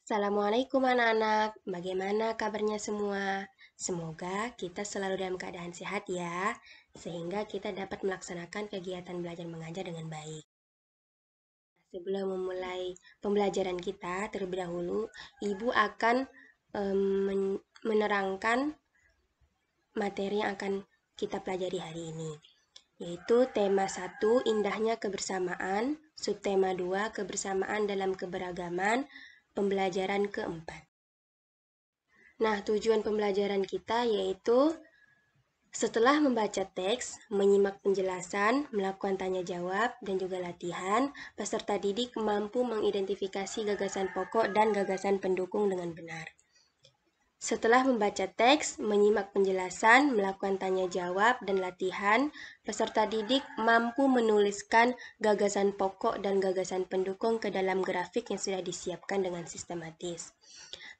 Assalamualaikum anak-anak, bagaimana kabarnya semua? Semoga kita selalu dalam keadaan sehat ya, sehingga kita dapat melaksanakan kegiatan belajar mengajar dengan baik. Sebelum memulai pembelajaran kita, terlebih dahulu, Ibu akan menerangkan materi yang akan kita pelajari hari ini, yaitu tema 1, indahnya kebersamaan, subtema 2, kebersamaan dalam keberagaman, pembelajaran keempat. Nah, tujuan pembelajaran kita yaitu setelah membaca teks, menyimak penjelasan, melakukan tanya jawab, dan juga latihan, peserta didik mampu mengidentifikasi gagasan pokok dan gagasan pendukung dengan benar. Setelah membaca teks, menyimak penjelasan, melakukan tanya jawab, dan latihan, peserta didik mampu menuliskan gagasan pokok dan gagasan pendukung ke dalam grafik yang sudah disiapkan dengan sistematis.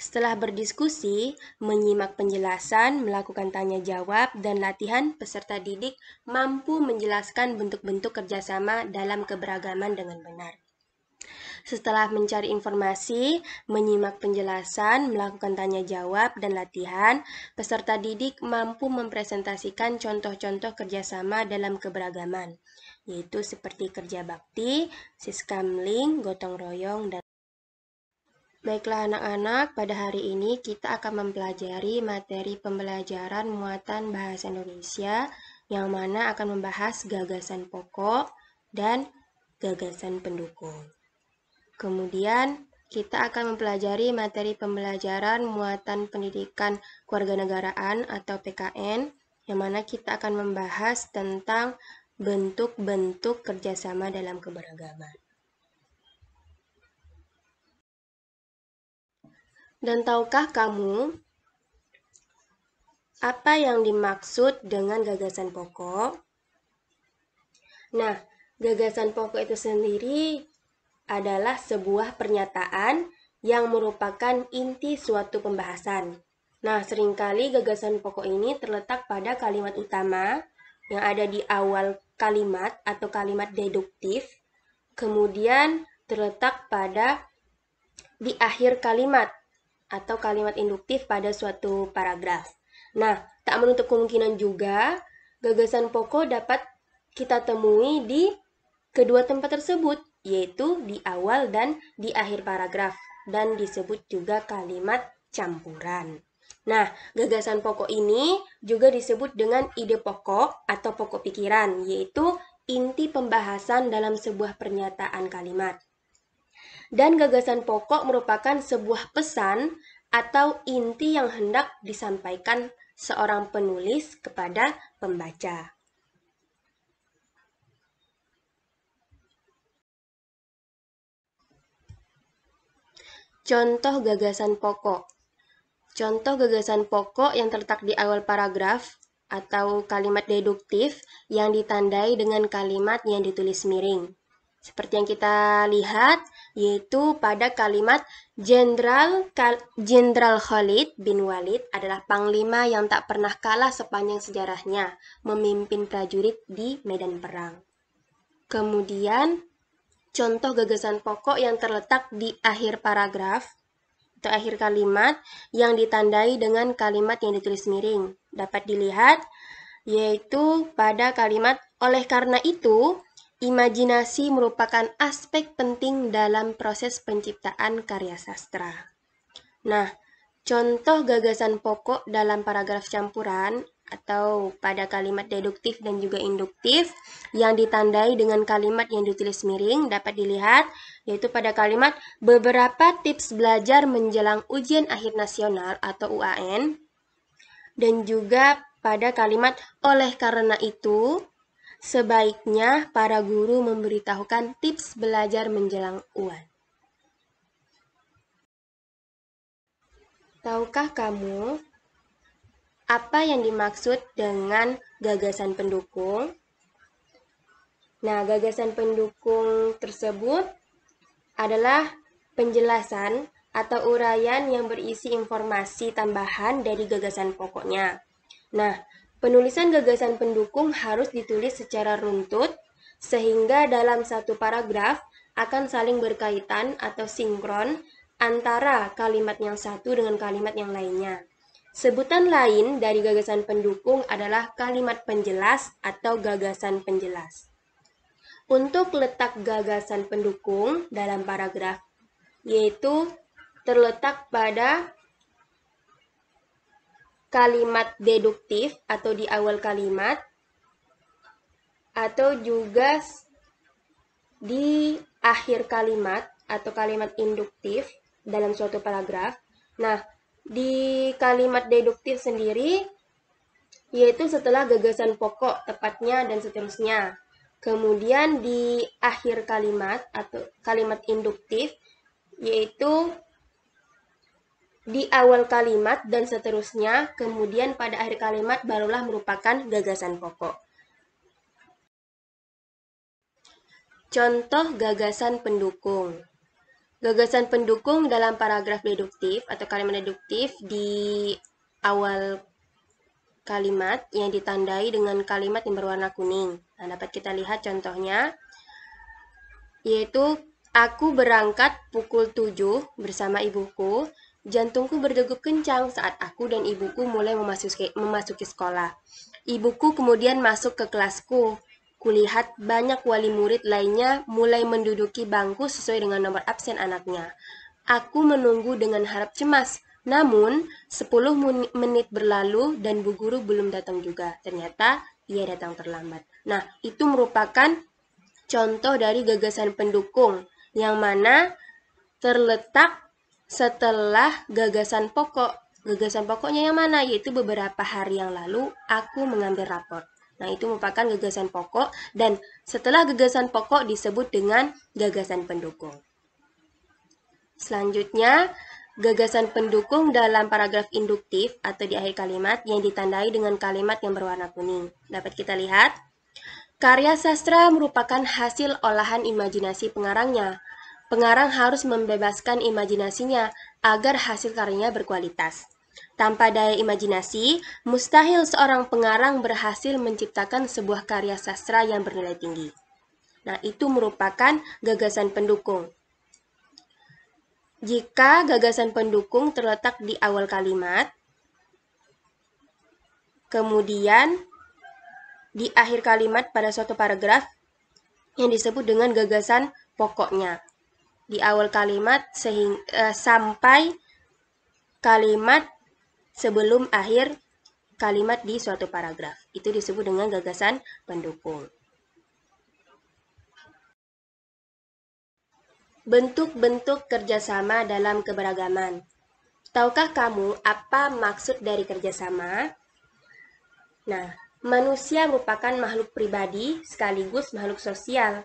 Setelah berdiskusi, menyimak penjelasan, melakukan tanya jawab, dan latihan, peserta didik mampu menjelaskan bentuk-bentuk kerjasama dalam keberagaman dengan benar. Setelah mencari informasi, menyimak penjelasan, melakukan tanya jawab, dan latihan, peserta didik mampu mempresentasikan contoh-contoh kerjasama dalam keberagaman, yaitu seperti kerja bakti, siskamling, gotong royong, dan baiklah anak-anak, pada hari ini kita akan mempelajari materi pembelajaran muatan bahasa Indonesia yang mana akan membahas gagasan pokok dan gagasan pendukung. Kemudian kita akan mempelajari materi pembelajaran muatan pendidikan kewarganegaraan atau PKN yang mana kita akan membahas tentang bentuk-bentuk kerjasama dalam keberagaman. Dan tahukah kamu apa yang dimaksud dengan gagasan pokok? Nah, gagasan pokok itu sendiri adalah sebuah pernyataan yang merupakan inti suatu pembahasan. Nah, seringkali gagasan pokok ini terletak pada kalimat utama yang ada di awal kalimat atau kalimat deduktif, kemudian terletak pada di akhir kalimat atau kalimat induktif pada suatu paragraf. Nah, tak menutup kemungkinan juga gagasan pokok dapat kita temui di kedua tempat tersebut, yaitu di awal dan di akhir paragraf, dan disebut juga kalimat campuran. Nah, gagasan pokok ini juga disebut dengan ide pokok atau pokok pikiran, yaitu inti pembahasan dalam sebuah pernyataan kalimat. Dan gagasan pokok merupakan sebuah pesan atau inti yang hendak disampaikan seorang penulis kepada pembaca. Contoh gagasan pokok. Contoh gagasan pokok yang terletak di awal paragraf atau kalimat deduktif yang ditandai dengan kalimat yang ditulis miring. Seperti yang kita lihat, yaitu pada kalimat Jenderal Khalid bin Walid adalah panglima yang tak pernah kalah sepanjang sejarahnya, memimpin prajurit di medan perang. Kemudian, contoh gagasan pokok yang terletak di akhir paragraf atau akhir kalimat yang ditandai dengan kalimat yang ditulis miring dapat dilihat, yaitu pada kalimat oleh karena itu, imajinasi merupakan aspek penting dalam proses penciptaan karya sastra. Nah, contoh gagasan pokok dalam paragraf campuran atau pada kalimat deduktif dan juga induktif yang ditandai dengan kalimat yang ditulis miring dapat dilihat, yaitu pada kalimat beberapa tips belajar menjelang ujian akhir nasional atau UAN, dan juga pada kalimat oleh karena itu, sebaiknya para guru memberitahukan tips belajar menjelang UAN. Tahukah kamu apa yang dimaksud dengan gagasan pendukung? Nah, gagasan pendukung tersebut adalah penjelasan atau uraian yang berisi informasi tambahan dari gagasan pokoknya. Nah, penulisan gagasan pendukung harus ditulis secara runtut sehingga dalam satu paragraf akan saling berkaitan atau sinkron antara kalimat yang satu dengan kalimat yang lainnya. Sebutan lain dari gagasan pendukung adalah kalimat penjelas atau gagasan penjelas. Untuk letak gagasan pendukung dalam paragraf, yaitu terletak pada kalimat deduktif atau di awal kalimat, atau juga di akhir kalimat atau kalimat induktif dalam suatu paragraf. Nah, di kalimat deduktif sendiri, yaitu setelah gagasan pokok, tepatnya, dan seterusnya. Kemudian di akhir kalimat atau kalimat induktif, yaitu di awal kalimat dan seterusnya, kemudian pada akhir kalimat barulah merupakan gagasan pokok. Contoh gagasan pendukung. Gagasan pendukung dalam paragraf deduktif atau kalimat deduktif di awal kalimat yang ditandai dengan kalimat yang berwarna kuning. Nah, dapat kita lihat contohnya, yaitu aku berangkat pukul 7 bersama ibuku. Jantungku berdegup kencang saat aku dan ibuku mulai memasuki sekolah. Ibuku kemudian masuk ke kelasku. Kulihat banyak wali murid lainnya mulai menduduki bangku sesuai dengan nomor absen anaknya. Aku menunggu dengan harap cemas. Namun, 10 menit berlalu dan bu guru belum datang juga. Ternyata, ia datang terlambat. Nah, itu merupakan contoh dari gagasan pendukung, yang mana terletak setelah gagasan pokok. Gagasan pokoknya yang mana? Yaitu beberapa hari yang lalu, aku mengambil rapor. Nah, itu merupakan gagasan pokok, dan setelah gagasan pokok disebut dengan gagasan pendukung. Selanjutnya, gagasan pendukung dalam paragraf induktif atau di akhir kalimat yang ditandai dengan kalimat yang berwarna kuning. Dapat kita lihat, karya sastra merupakan hasil olahan imajinasi pengarangnya. Pengarang harus membebaskan imajinasinya agar hasil karyanya berkualitas. Tanpa daya imajinasi, mustahil seorang pengarang berhasil menciptakan sebuah karya sastra yang bernilai tinggi. Nah, itu merupakan gagasan pendukung. Jika gagasan pendukung terletak di awal kalimat, kemudian di akhir kalimat pada suatu paragraf yang disebut dengan gagasan pokoknya. Di awal kalimat sampai kalimat sebelum akhir kalimat di suatu paragraf. Itu disebut dengan gagasan pendukung. Bentuk-bentuk kerjasama dalam keberagaman. Tahukah kamu apa maksud dari kerjasama? Nah, manusia merupakan makhluk pribadi sekaligus makhluk sosial.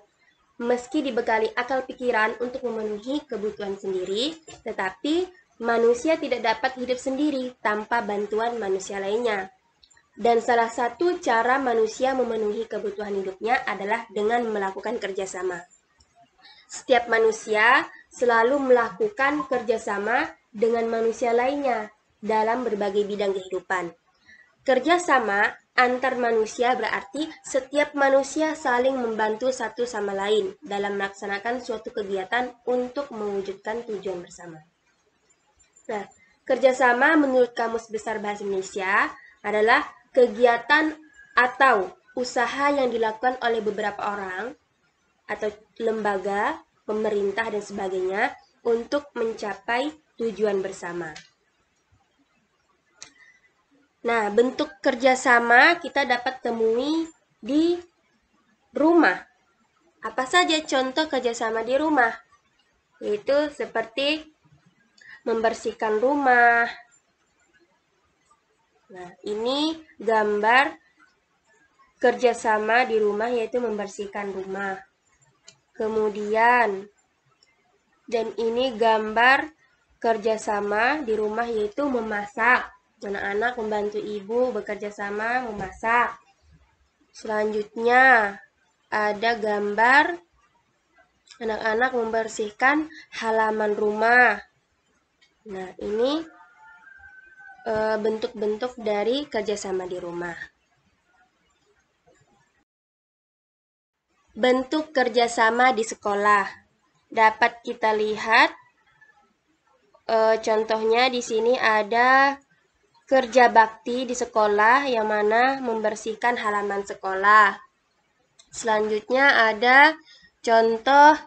Meski dibekali akal pikiran untuk memenuhi kebutuhan sendiri, tetapi manusia tidak dapat hidup sendiri tanpa bantuan manusia lainnya. Dan salah satu cara manusia memenuhi kebutuhan hidupnya adalah dengan melakukan kerjasama. Setiap manusia selalu melakukan kerjasama dengan manusia lainnya dalam berbagai bidang kehidupan. Kerjasama antar manusia berarti setiap manusia saling membantu satu sama lain dalam melaksanakan suatu kegiatan untuk mewujudkan tujuan bersama. Nah, kerjasama menurut Kamus Besar Bahasa Indonesia adalah kegiatan atau usaha yang dilakukan oleh beberapa orang atau lembaga, pemerintah, dan sebagainya untuk mencapai tujuan bersama. Nah, bentuk kerjasama kita dapat temui di rumah. Apa saja contoh kerjasama di rumah? Yaitu seperti membersihkan rumah. Nah, ini gambar kerjasama di rumah, yaitu membersihkan rumah. Kemudian, dan ini gambar kerjasama di rumah, yaitu memasak. Anak-anak membantu ibu bekerja sama memasak. Selanjutnya, ada gambar anak-anak membersihkan halaman rumah. Nah, ini bentuk-bentuk dari kerjasama di rumah. Bentuk kerjasama di sekolah. Dapat kita lihat Contohnya di sini ada kerja bakti di sekolah yang mana membersihkan halaman sekolah. Selanjutnya ada contoh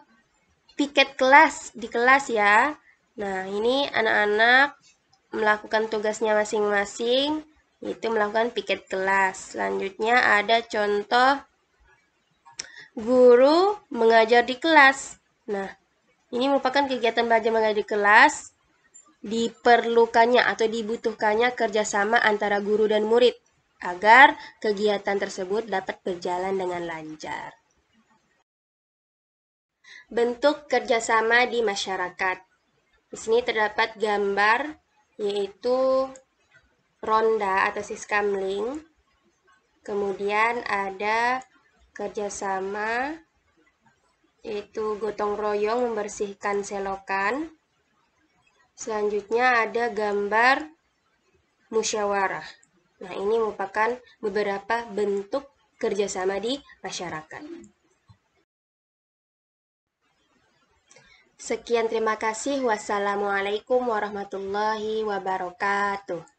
piket kelas di kelas ya. Nah, ini anak-anak melakukan tugasnya masing-masing, itu melakukan piket kelas. Selanjutnya ada contoh guru mengajar di kelas. Nah, ini merupakan kegiatan belajar mengajar di kelas, diperlukannya atau dibutuhkannya kerjasama antara guru dan murid agar kegiatan tersebut dapat berjalan dengan lancar. Bentuk kerjasama di masyarakat. Di sini terdapat gambar, yaitu ronda atau siskamling. Kemudian ada kerjasama, yaitu gotong royong membersihkan selokan. Selanjutnya ada gambar musyawarah. Nah, ini merupakan beberapa bentuk kerjasama di masyarakat. Sekian, terima kasih. Wassalamualaikum warahmatullahi wabarakatuh.